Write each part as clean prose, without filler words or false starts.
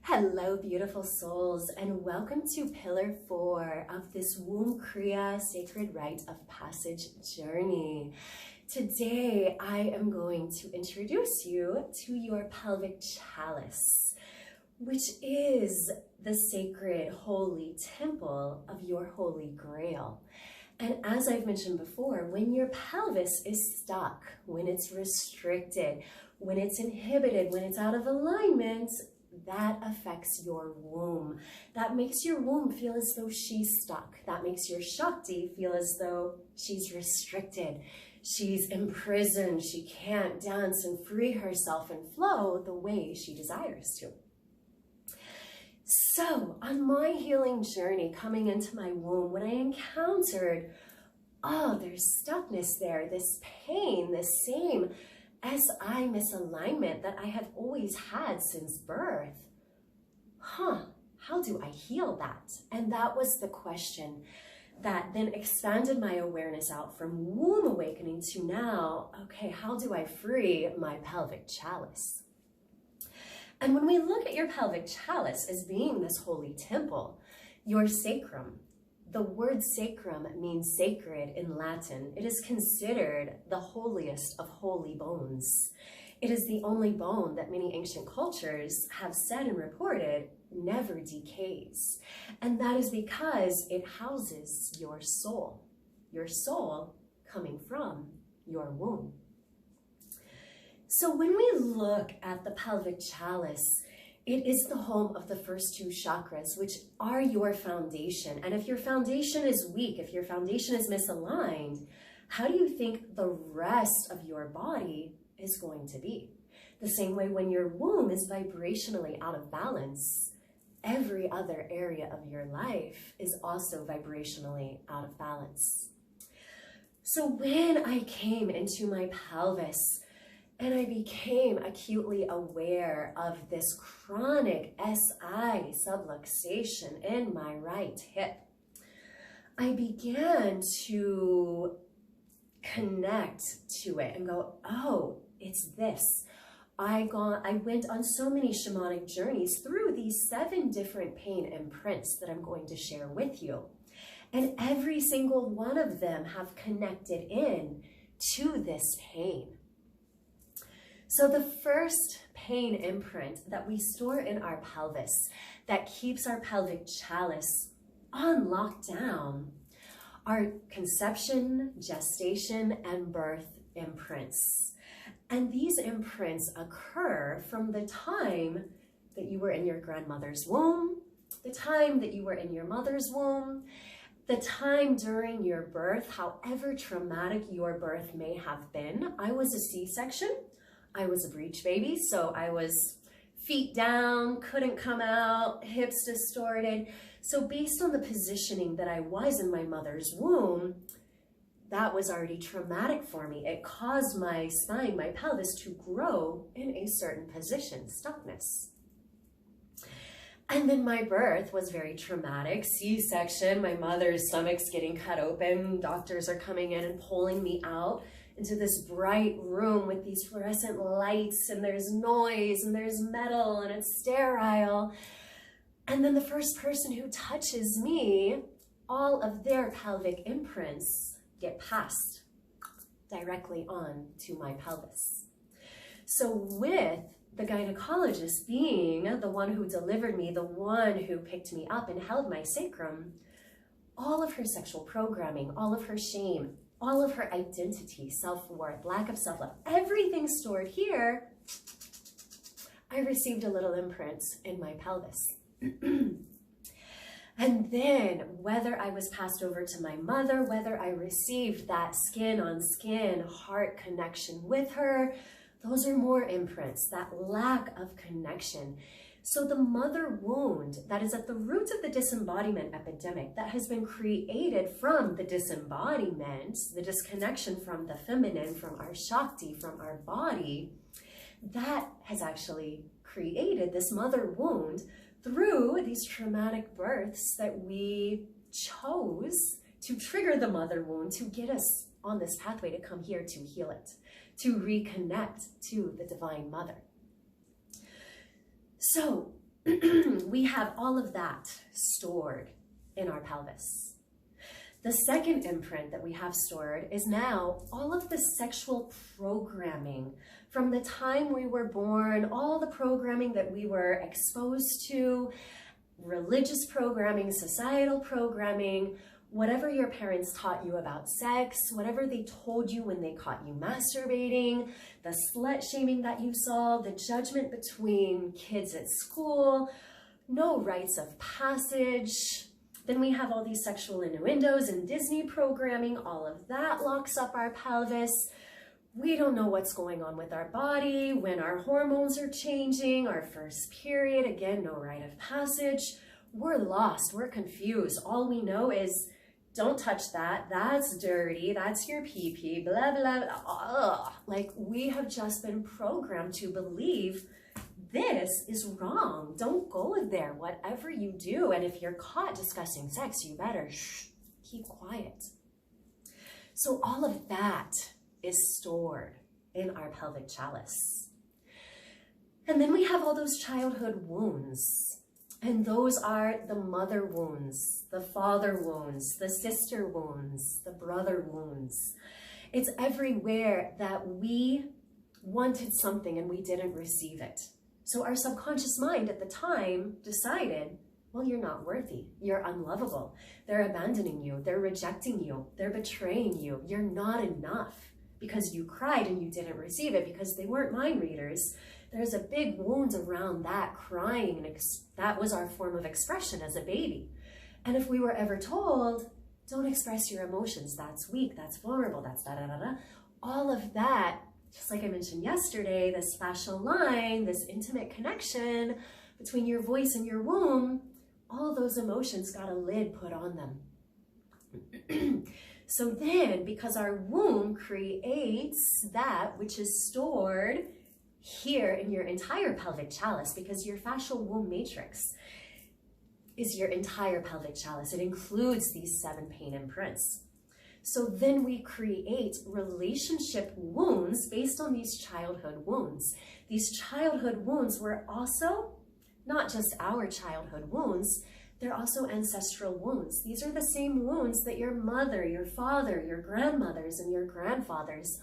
Hello, beautiful souls, and welcome to Pillar 4 of this Womb Kriyas Sacred Rite of Passage journey. Today, I am going to introduce you to your pelvic chalice, which is the sacred holy temple of your holy grail. And as I've mentioned before, when your pelvis is stuck, when it's restricted, when it's inhibited, when it's out of alignment, that affects your womb. That makes your womb feel as though she's stuck. That makes your Shakti feel as though she's restricted. She's imprisoned. She can't dance and free herself and flow the way she desires to. So on my healing journey coming into my womb, when I encountered, there's stuckness there, this pain, this same SI misalignment that I have always had since birth. How do I heal that? And that was the question that then expanded my awareness out from womb awakening to now, okay, how do I free my pelvic chalice? And when we look at your pelvic chalice as being this holy temple, your sacrum, the word sacrum means sacred in Latin. It is considered the holiest of holy bones. It is the only bone that many ancient cultures have said and reported never decays. And that is because it houses your soul coming from your womb. So when we look at the pelvic chalice, it is the home of the first two chakras, which are your foundation. And if your foundation is weak, if your foundation is misaligned, how do you think the rest of your body is going to be? The same way when your womb is vibrationally out of balance, every other area of your life is also vibrationally out of balance. So when I came into my pelvis, and I became acutely aware of this chronic SI subluxation in my right hip, I began to connect to it and go, oh, it's this. I went on so many shamanic journeys through these 7 different pain imprints that I'm going to share with you. And every single one of them have connected in to this pain. So the first pain imprint that we store in our pelvis that keeps our pelvic chalice on lockdown are conception, gestation, and birth imprints. And these imprints occur from the time that you were in your grandmother's womb, the time that you were in your mother's womb, the time during your birth, however traumatic your birth may have been. I was a C-section. I was a breech baby, so I was feet down, couldn't come out, hips distorted. So based on the positioning that I was in my mother's womb, that was already traumatic for me. It caused my spine, my pelvis to grow in a certain position, stuckness. And then my birth was very traumatic, C-section, my mother's stomach's getting cut open, doctors are coming in and pulling me out into this bright room with these fluorescent lights, and there's noise and there's metal and it's sterile. And then the first person who touches me, all of their pelvic imprints get passed directly on to my pelvis. So with the gynecologist being the one who delivered me, the one who picked me up and held my sacrum, all of her sexual programming, all of her shame, all of her identity, self-worth, lack of self-love, everything stored here, I received a little imprint in my pelvis. And then whether I was passed over to my mother, whether I received that skin-on-skin heart connection with her, those are more imprints, that lack of connection. So the mother wound that is at the root of the disembodiment epidemic that has been created from the disembodiment, the disconnection from the feminine, from our Shakti, from our body, that has actually created this mother wound through these traumatic births that we chose to trigger the mother wound to get us on this pathway to come here to heal it, to reconnect to the Divine Mother. So we have all of that stored in our pelvis. The second imprint that we have stored is now all of the sexual programming from the time we were born, all the programming that we were exposed to, religious programming, societal programming, whatever your parents taught you about sex, whatever they told you when they caught you masturbating, the slut shaming that you saw, the judgment between kids at school, no rites of passage. Then we have all these sexual innuendos and Disney programming, all of that locks up our pelvis. We don't know what's going on with our body, when our hormones are changing, our first period, again, no rite of passage. We're lost, we're confused. All we know is, don't touch that, that's dirty, that's your pee-pee, blah, blah, blah. Ugh. Like, we have just been programmed to believe this is wrong. Don't go there, whatever you do. And if you're caught discussing sex, you better keep quiet. So all of that is stored in our pelvic chalice. And then we have all those childhood wounds. And those are the mother wounds, the father wounds, the sister wounds, the brother wounds. It's everywhere that we wanted something and we didn't receive it. So our subconscious mind at the time decided, well, you're not worthy. You're unlovable. They're abandoning you. They're rejecting you. They're betraying you. You're not enough because you cried and you didn't receive it because they weren't mind readers. There's a big wound around that crying, and that was our form of expression as a baby. And if we were ever told, don't express your emotions, that's weak, that's vulnerable, that's da-da-da-da, all of that, just like I mentioned yesterday, this fascial line, this intimate connection between your voice and your womb, all those emotions got a lid put on them. So then, because our womb creates that which is stored here in your entire pelvic chalice, because your fascial womb matrix is your entire pelvic chalice. It includes these 7 pain imprints. So then we create relationship wounds based on these childhood wounds. These childhood wounds were also not just our childhood wounds, they're also ancestral wounds. These are the same wounds that your mother, your father, your grandmothers, and your grandfathers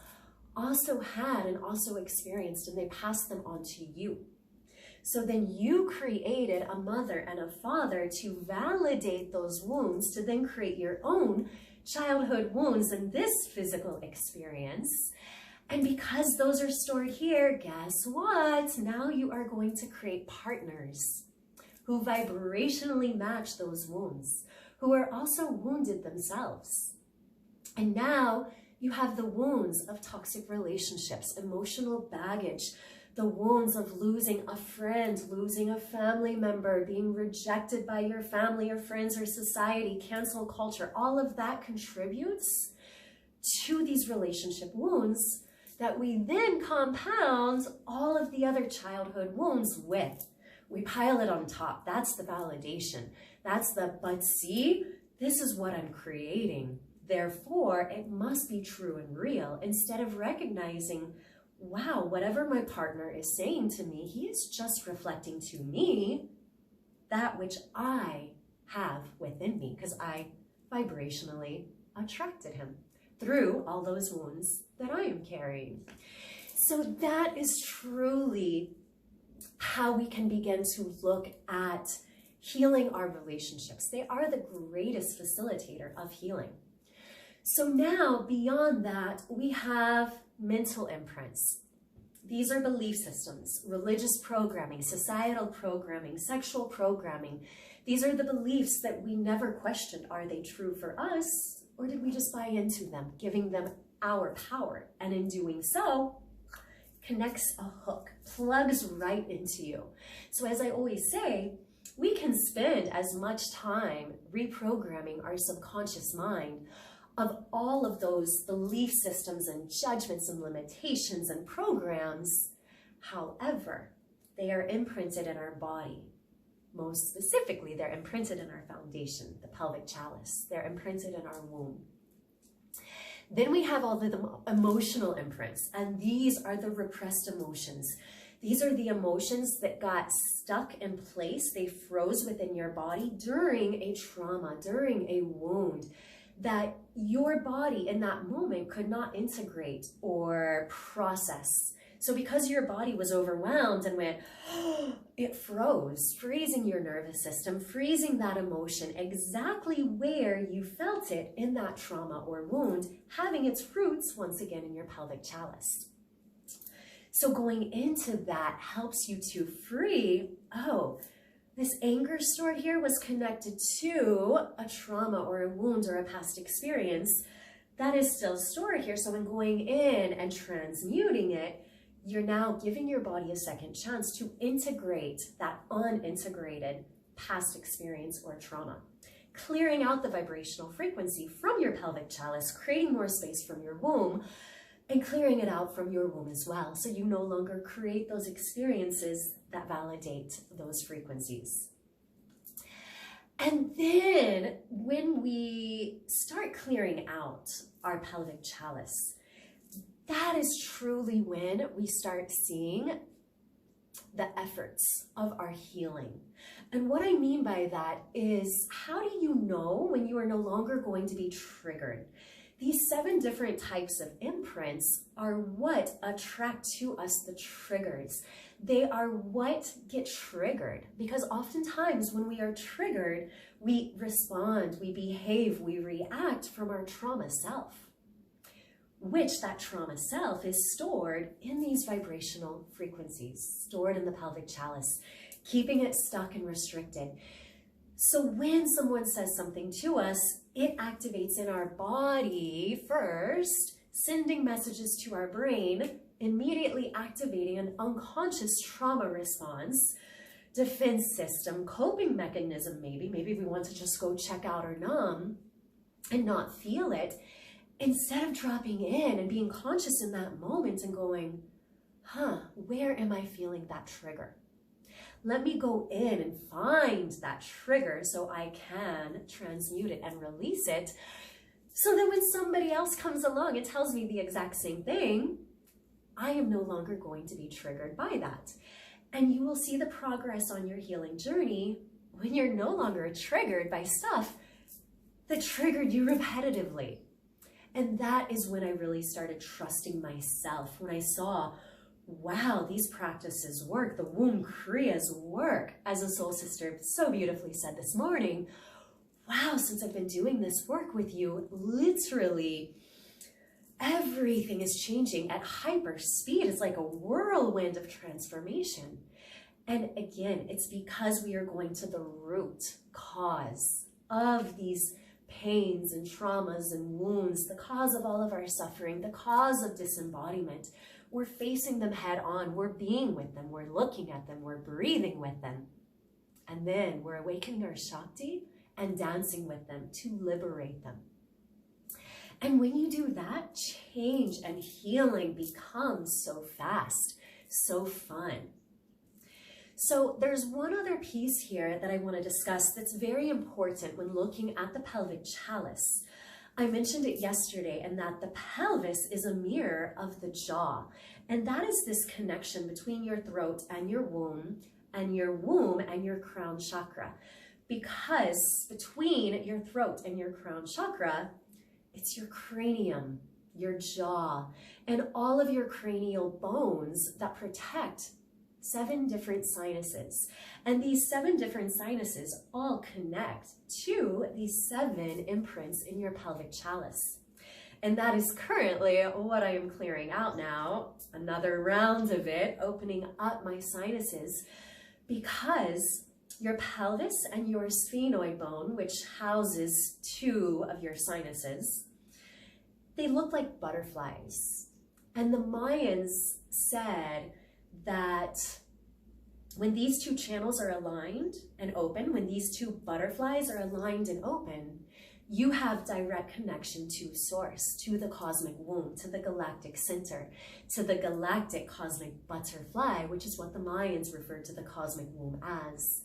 also had and also experienced, and they passed them on to you. So then you created a mother and a father to validate those wounds, to then create your own childhood wounds in this physical experience. And because those are stored here, guess what? Now you are going to create partners who vibrationally match those wounds, who are also wounded themselves. And now you have the wounds of toxic relationships, emotional baggage, the wounds of losing a friend, losing a family member, being rejected by your family or friends or society, cancel culture. All of that contributes to these relationship wounds that we then compound all of the other childhood wounds with. We pile it on top. That's the validation. That's the, but see, this is what I'm creating. Therefore, it must be true and real, instead of recognizing, wow, whatever my partner is saying to me, he is just reflecting to me that which I have within me, because I vibrationally attracted him through all those wounds that I am carrying. So that is truly how we can begin to look at healing our relationships. They are the greatest facilitator of healing. So now, beyond that, we have mental imprints. These are belief systems, religious programming, societal programming, sexual programming. These are the beliefs that we never questioned. Are they true for us, or did we just buy into them, giving them our power? And in doing so, connects a hook, plugs right into you. So as I always say, we can spend as much time reprogramming our subconscious mind of all of those belief systems and judgments and limitations and programs. However, they are imprinted in our body. Most specifically, they're imprinted in our foundation, the pelvic chalice. They're imprinted in our womb. Then we have all the emotional imprints, and these are the repressed emotions. These are the emotions that got stuck in place. They froze within your body during a trauma, during a wound, that your body in that moment could not integrate or process. So because your body was overwhelmed and went, it froze, freezing your nervous system, freezing that emotion exactly where you felt it in that trauma or wound, having its roots once again in your pelvic chalice. So going into that helps you to free, oh, this anger stored here was connected to a trauma or a wound or a past experience that is still stored here. So when going in and transmuting it, you're now giving your body a second chance to integrate that unintegrated past experience or trauma, clearing out the vibrational frequency from your pelvic chalice, creating more space from your womb, and clearing it out from your womb as well. So you no longer create those experiences that validate those frequencies. And then when we start clearing out our pelvic chalice, that is truly when we start seeing the efforts of our healing. And what I mean by that is, how do you know when you are no longer going to be triggered? These 7 different types of imprints are what attract to us the triggers. They are what get triggered, because oftentimes when we are triggered, we respond, we behave, we react from our trauma self, which that trauma self is stored in these vibrational frequencies, stored in the pelvic chalice, keeping it stuck and restricted. So when someone says something to us, it activates in our body first, sending messages to our brain, immediately activating an unconscious trauma response, defense system, coping mechanism maybe we want to just go check out or numb and not feel it. Instead of dropping in and being conscious in that moment and going, where am I feeling that trigger? Let me go in and find that trigger so I can transmute it and release it. So that when somebody else comes along and tells me the exact same thing, I am no longer going to be triggered by that. And you will see the progress on your healing journey when you're no longer triggered by stuff that triggered you repetitively. And that is when I really started trusting myself, when I saw, wow, these practices work. The womb Kriyas work. As a soul sister so beautifully said this morning, wow, since I've been doing this work with you, literally everything is changing at hyper speed. It's like a whirlwind of transformation. And again, it's because we are going to the root cause of these pains and traumas and wounds, the cause of all of our suffering, the cause of disembodiment. We're facing them head on. We're being with them. We're looking at them. We're breathing with them. And then we're awakening our Shakti and dancing with them to liberate them. And when you do that, change and healing becomes so fast, so fun. So there's one other piece here that I want to discuss that's very important when looking at the pelvic chalice. I mentioned it yesterday, and that the pelvis is a mirror of the jaw. And that is this connection between your throat and your womb and your crown chakra. Because between your throat and your crown chakra, it's your cranium, your jaw, and all of your cranial bones that protect 7 different sinuses. And these 7 different sinuses all connect to these 7 imprints in your pelvic chalice. And that is currently what I am clearing out now, another round of it, opening up my sinuses, because your pelvis and your sphenoid bone, which houses 2 of your sinuses, they look like butterflies. And the Mayans said that when these 2 channels are aligned and open, when these 2 butterflies are aligned and open, you have direct connection to source, to the cosmic womb, to the galactic center, to the galactic cosmic butterfly, which is what the Mayans referred to the cosmic womb as.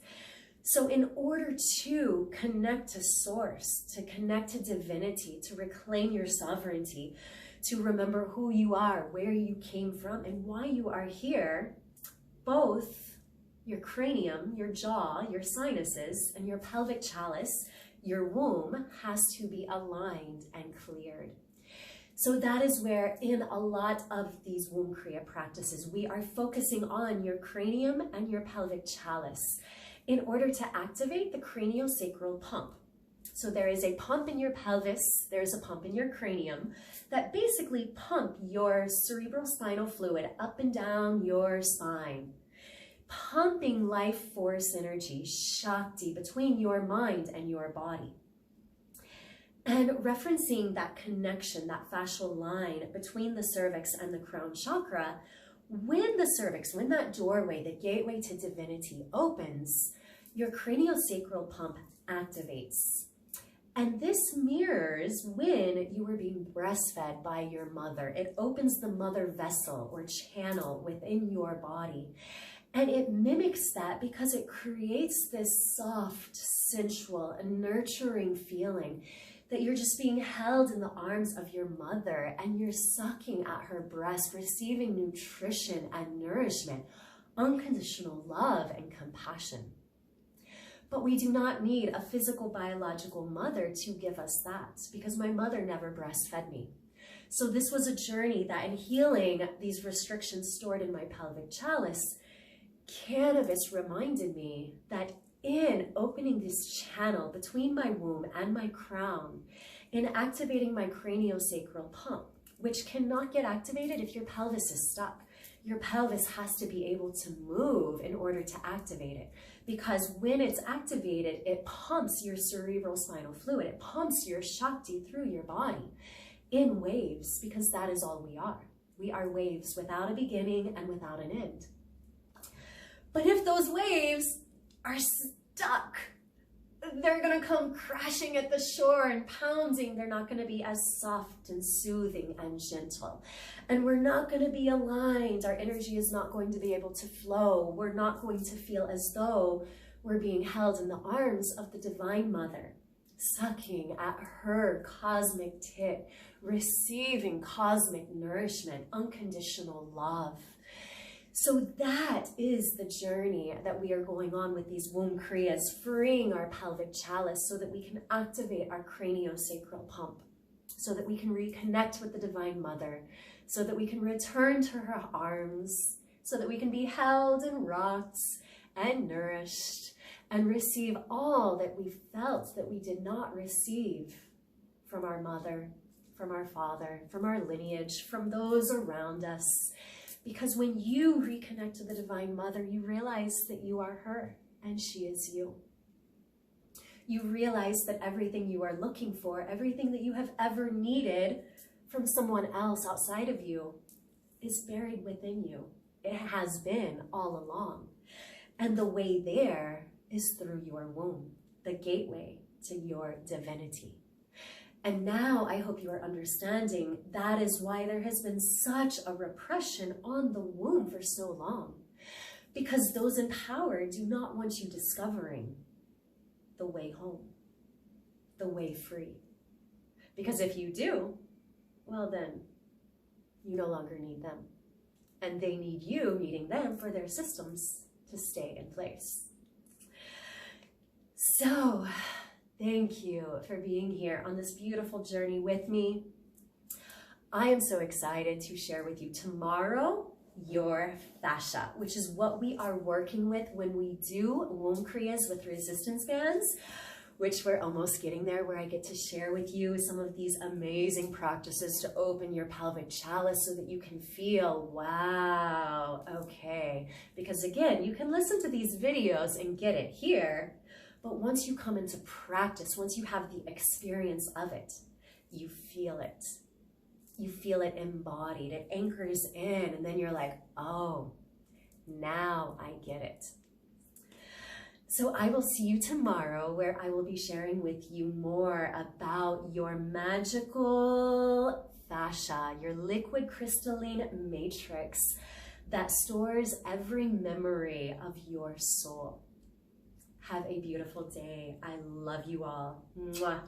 So in order to connect to source, to connect to divinity, to reclaim your sovereignty, to remember who you are, where you came from, and why you are here, both your cranium, your jaw, your sinuses, and your pelvic chalice, your womb, has to be aligned and cleared. So that is where in a lot of these womb Kriya practices, we are focusing on your cranium and your pelvic chalice in order to activate the craniosacral pump. So there is a pump in your pelvis, there's a pump in your cranium that basically pump your cerebrospinal fluid up and down your spine, pumping life force energy, Shakti, between your mind and your body. And referencing that connection, that fascial line between the cervix and the crown chakra, when the cervix, when that doorway, the gateway to divinity opens, your craniosacral pump activates. And this mirrors when you were being breastfed by your mother. It opens the mother vessel or channel within your body. And it mimics that because it creates this soft, sensual, and nurturing feeling that you're just being held in the arms of your mother and you're sucking at her breast, receiving nutrition and nourishment, unconditional love and compassion. But we do not need a physical, biological mother to give us that, because my mother never breastfed me. So this was a journey that in healing these restrictions stored in my pelvic chalice, cannabis reminded me that in opening this channel between my womb and my crown, in activating my craniosacral pump, which cannot get activated if your pelvis is stuck. Your pelvis has to be able to move in order to activate it, because when it's activated, it pumps your cerebrospinal fluid, it pumps your Shakti through your body in waves, because that is all we are. We are waves without a beginning and without an end. But if those waves are stuck, they're going to come crashing at the shore and pounding. They're not going to be as soft and soothing and gentle. And we're not going to be aligned. Our energy is not going to be able to flow. We're not going to feel as though we're being held in the arms of the Divine Mother, sucking at her cosmic tit, receiving cosmic nourishment, unconditional love. So that is the journey that we are going on with these womb Kriyas, freeing our pelvic chalice so that we can activate our craniosacral pump, so that we can reconnect with the Divine Mother, so that we can return to her arms, so that we can be held and rocked and nourished and receive all that we felt that we did not receive from our mother, from our father, from our lineage, from those around us. Because when you reconnect to the Divine Mother, you realize that you are her and she is you. You realize that everything you are looking for, everything that you have ever needed from someone else outside of you, is buried within you. It has been all along. And the way there is through your womb, the gateway to your divinity. And now I hope you are understanding that is why there has been such a repression on the womb for so long. Because those in power do not want you discovering the way home, the way free. Because if you do, well then, you no longer need them. And they need you needing them for their systems to stay in place. So, thank you for being here on this beautiful journey with me. I am so excited to share with you tomorrow your fascia, which is what we are working with when we do womb Kriyas with resistance bands, which we're almost getting there, where I get to share with you some of these amazing practices to open your pelvic chalice so that you can feel, wow, okay. Because again, you can listen to these videos and get it here, but once you come into practice, once you have the experience of it, you feel it. You feel it embodied, it anchors in, and then you're like, oh, now I get it. So I will see you tomorrow, where I will be sharing with you more about your magical fascia, your liquid crystalline matrix that stores every memory of your soul. Have a beautiful day. I love you all. Mwah.